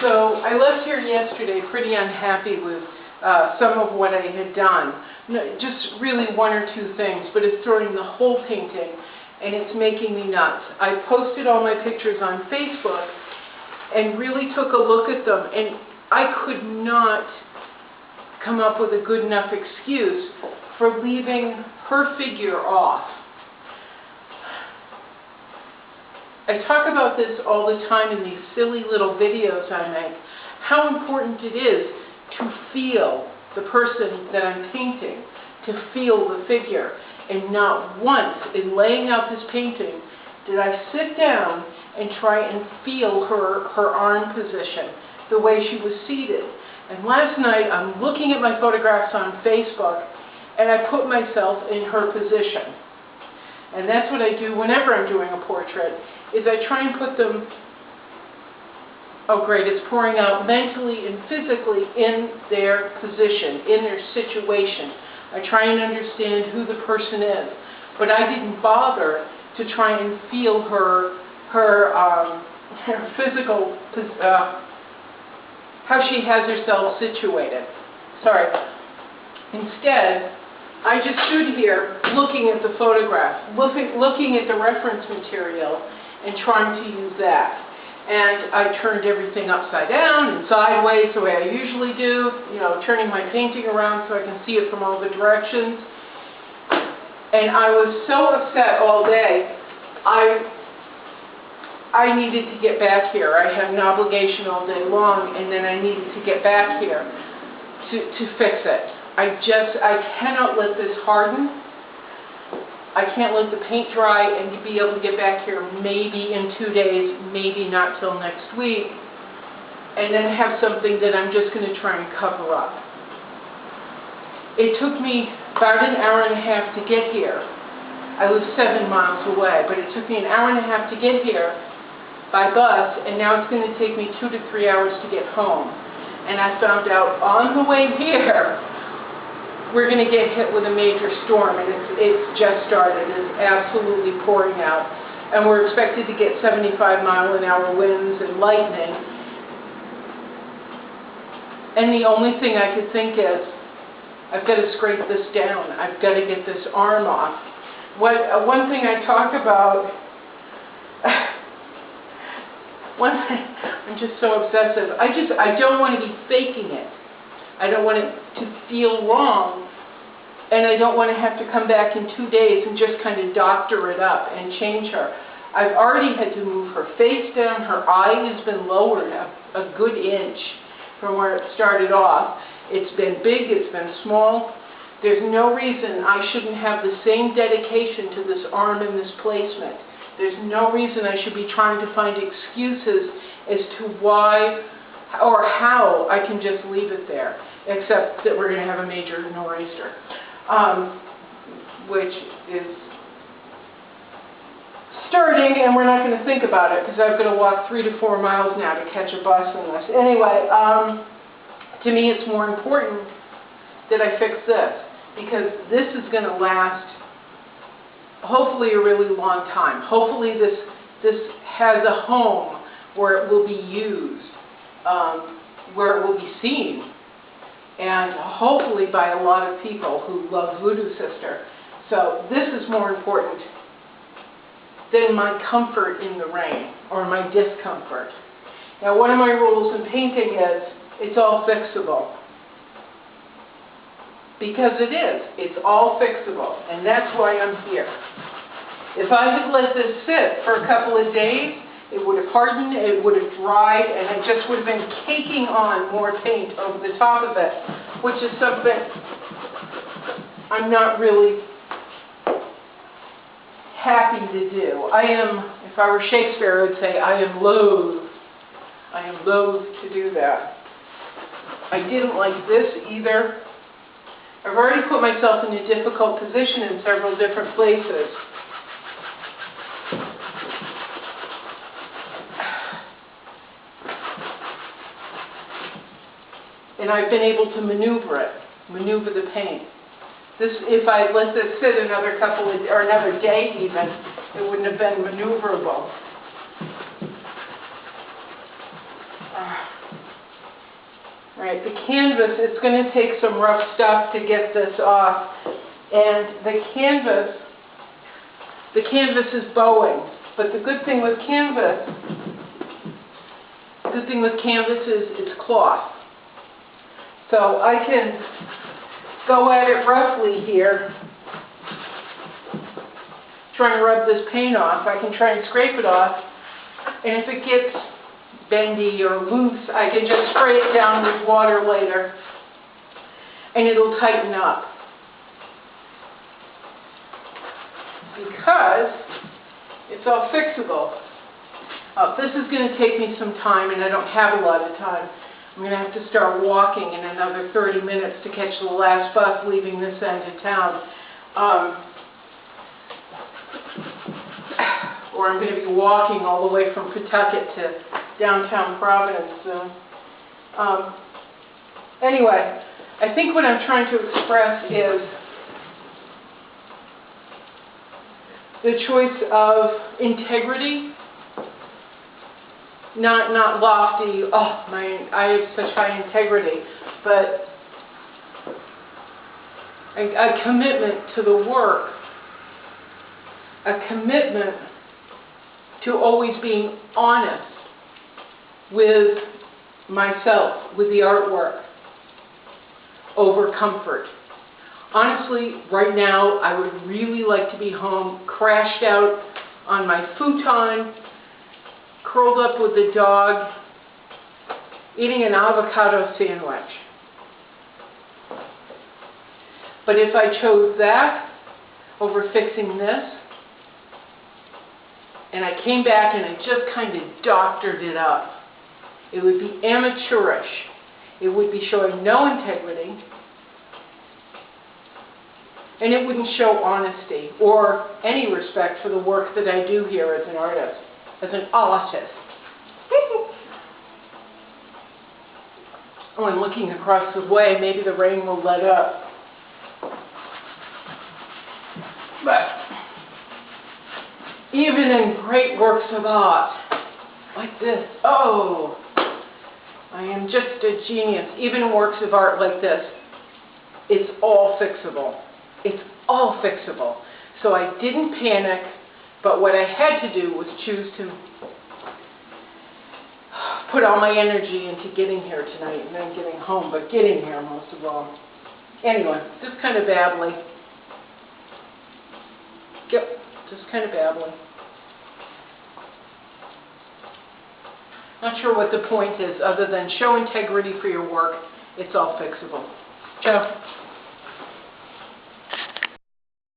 So I left here yesterday pretty unhappy with some of what I had done. No, just really one or two things, but it's throwing the whole painting and it's making me nuts. I posted all my pictures on Facebook and really took a look at them, and I could not come up with a good enough excuse for leaving her figure off. I talk about this all the time in these silly little videos I make, how important it is to feel the person that I'm painting, to feel the figure. And not once in laying out this painting did I sit down and try and feel her arm position, the way she was seated. And last night I'm looking at my photographs on Facebook and I put myself in her position. And that's what I do whenever I'm doing a portrait, is I try and put them, oh great, it's pouring out, mentally and physically in their position, in their situation. I try and understand who the person is. But I didn't bother to try and feel her physical, how she has herself situated. Sorry. Instead, I just stood here looking at the photograph, looking at the reference material and trying to use that. And I turned everything upside down and sideways the way I usually do, you know, turning my painting around so I can see it from all the directions. And I was so upset all day, I needed to get back here. I had an obligation all day long, and then I needed to get back here to fix it. I cannot let this harden. I can't let the paint dry and be able to get back here maybe in 2 days, maybe not till next week, and then have something that I'm just going to try and cover up. It took me about an hour and a half to get here. I live 7 miles away, but it took me an hour and a half to get here by bus, and now it's going to take me 2 to 3 hours to get home. And I found out on the way here, we're going to get hit with a major storm, and it's just started. It's absolutely pouring out. And we're expected to get 75-mile-an-hour winds and lightning. And the only thing I could think is, I've got to scrape this down. I've got to get this arm off. One thing I talk about, I'm just so obsessive. I don't want to be faking it. I don't want it to feel wrong, and I don't want to have to come back in 2 days and just kind of doctor it up and change her. I've already had to move her face down. Her eye has been lowered a good inch from where it started off. It's been big, it's been small. There's no reason I shouldn't have the same dedication to this arm and this placement. There's no reason I should be trying to find excuses as to why or how I can just leave it there, except that we're going to have a major nor'easter, which is starting, and we're not going to think about it because I've got to walk 3 to 4 miles now to catch a bus in this. Anyway, to me it's more important that I fix this, because this is going to last hopefully a really long time. Hopefully this has a home where it will be used, where it will be seen, and hopefully by a lot of people who love Voodoo Sister. So this is more important than my comfort in the rain or my discomfort. Now, one of my rules in painting is it's all fixable. Because it is. It's all fixable, and that's why I'm here. If I had let this sit for a couple of days, it would have hardened, it would have dried, and it just would have been caking on more paint over the top of it, which is something I'm not really happy to do. I am, if I were Shakespeare, I would say, I am loath. I am loath to do that. I didn't like this either. I've already put myself in a difficult position in several different places. And I've been able to maneuver it, maneuver the paint. This, if I let this sit another couple of, or another day even, it wouldn't have been maneuverable. Alright, the canvas, it's going to take some rough stuff to get this off. And the canvas is bowing. But the good thing with canvas is it's cloth. So I can go at it roughly here, trying to rub this paint off. I can try and scrape it off. And if it gets bendy or loose, I can just spray it down with water later and it'll tighten up. Because it's all fixable. This is going to take me some time and I don't have a lot of time. I'm going to have to start walking in another 30 minutes to catch the last bus leaving this end of town. Or I'm going to be walking all the way from Pawtucket to downtown Providence soon. Anyway, I think what I'm trying to express is the choice of integrity, not lofty, I have such high integrity, but a commitment to the work, a commitment to always being honest with myself, with the artwork, over comfort. Honestly, right now, I would really like to be home, crashed out on my futon, curled up with the dog, eating an avocado sandwich. But if I chose that over fixing this, and I came back and I just kind of doctored it up, it would be amateurish. It would be showing no integrity. And it wouldn't show honesty or any respect for the work that I do here as an artist, as an artist. Oh, I'm looking across the way. Maybe the rain will let up. But even in great works of art, like this, I am just a genius. Even in works of art like this, it's all fixable. It's all fixable. So I didn't panic, but what I had to do was choose to put all my energy into getting here tonight and then getting home, but getting here most of all. Anyway, just kind of babbling. Yep, just kind of babbling. Not sure what the point is other than show integrity for your work. It's all fixable. Ciao.